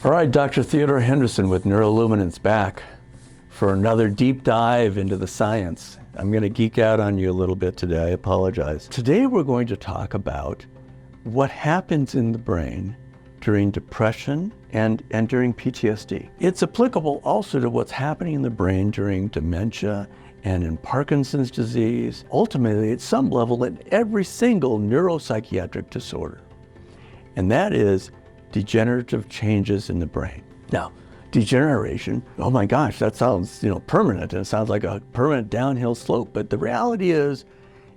All right, Dr. Theodore Henderson with Neuroluminance back for another deep dive into the science. I'm going to geek out on you a little bit today, I apologize. Today we're going to talk about what happens in the brain during depression and during PTSD. It's applicable also to what's happening in the brain during dementia and in Parkinson's disease, ultimately at some level in every single neuropsychiatric disorder. And that is degenerative changes in the brain. Now, degeneration, oh my gosh, that sounds, permanent, and it sounds like a permanent downhill slope. But the reality is,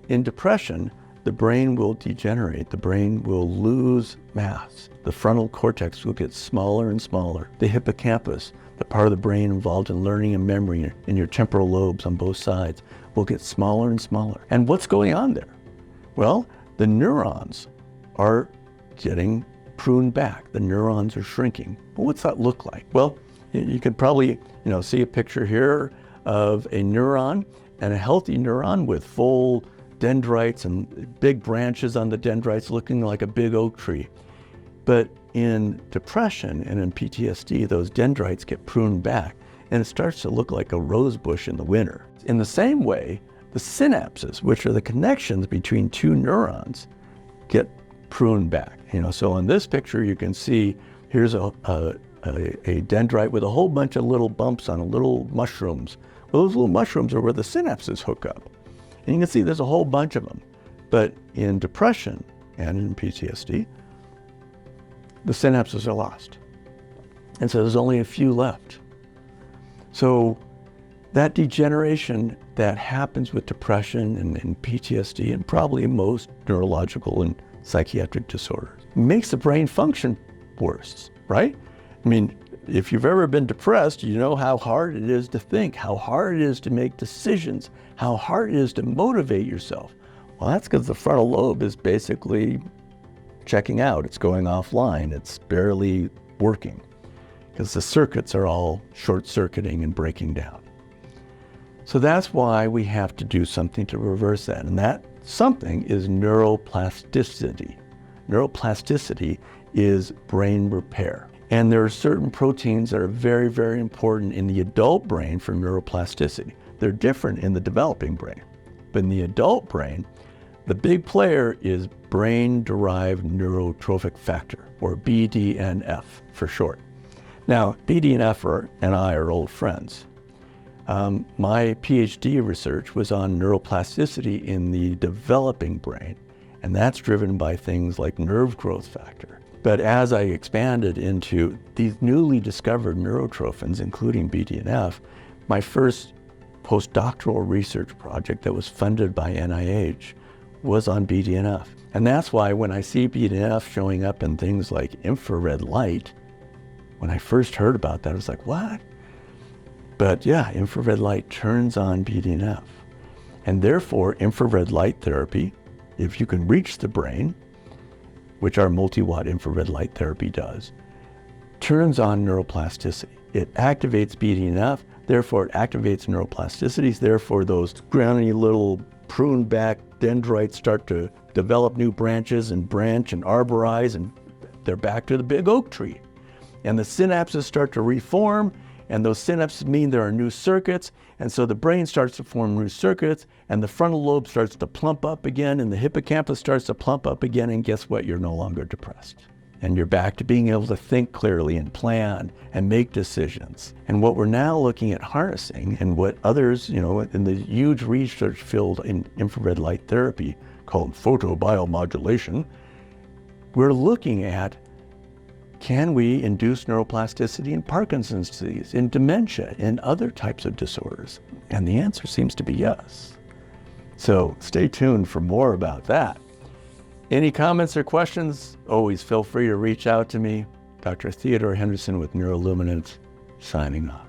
in depression, the brain will degenerate. The brain will lose mass. The frontal cortex will get smaller and smaller. The hippocampus, the part of the brain involved in learning and memory, in your temporal lobes on both sides, will get smaller and smaller. And what's going on there? Well, the neurons are getting pruned back. The neurons are shrinking. Well, what's that look like? Well, you can probably, see a picture here of a neuron, and a healthy neuron with full dendrites and big branches on the dendrites looking like a big oak tree. But in depression and in PTSD, those dendrites get pruned back and it starts to look like a rose bush in the winter. In the same way, the synapses, which are the connections between two neurons, get pruned back. So in this picture, you can see here's a dendrite with a whole bunch of little bumps on little mushrooms. Well, those little mushrooms are where the synapses hook up. And you can see there's a whole bunch of them. But in depression and in PTSD, the synapses are lost. And so there's only a few left. So that degeneration that happens with depression and PTSD, and probably most neurological and psychiatric disorders, makes the brain function worse, right? I mean, if you've ever been depressed, you know how hard it is to think, how hard it is to make decisions, how hard it is to motivate yourself. Well, that's because the frontal lobe is basically checking out. It's going offline. It's barely working because the circuits are all short-circuiting and breaking down. So that's why we have to do something to reverse that. And that something is neuroplasticity. Neuroplasticity is brain repair. And there are certain proteins that are very, very important in the adult brain for neuroplasticity. They're different in the developing brain. But in the adult brain, the big player is brain-derived neurotrophic factor, or BDNF for short. Now, BDNF and I are old friends. My PhD research was on neuroplasticity in the developing brain, and that's driven by things like nerve growth factor. But as I expanded into these newly discovered neurotrophins, including BDNF, my first postdoctoral research project that was funded by NIH was on BDNF. And that's why when I see BDNF showing up in things like infrared light, when I first heard about that, I was like, what? But yeah, infrared light turns on BDNF. And therefore, infrared light therapy, if you can reach the brain, which our multi-watt infrared light therapy does, turns on neuroplasticity. It activates BDNF, therefore it activates neuroplasticities, therefore those scrawny little pruned back dendrites start to develop new branches and branch and arborize, and they're back to the big oak tree. And the synapses start to reform, and those synapses mean there are new circuits, and so the brain starts to form new circuits, and the frontal lobe starts to plump up again, and the hippocampus starts to plump up again, and guess what? You're no longer depressed. And you're back to being able to think clearly and plan and make decisions. And what we're now looking at harnessing, and what others, in the huge research field in infrared light therapy called photobiomodulation, we're looking at, can we induce neuroplasticity in Parkinson's disease, in dementia, in other types of disorders? And the answer seems to be yes. So stay tuned for more about that. Any comments or questions? Always feel free to reach out to me. Dr. Theodore Henderson with Neuroluminance, signing off.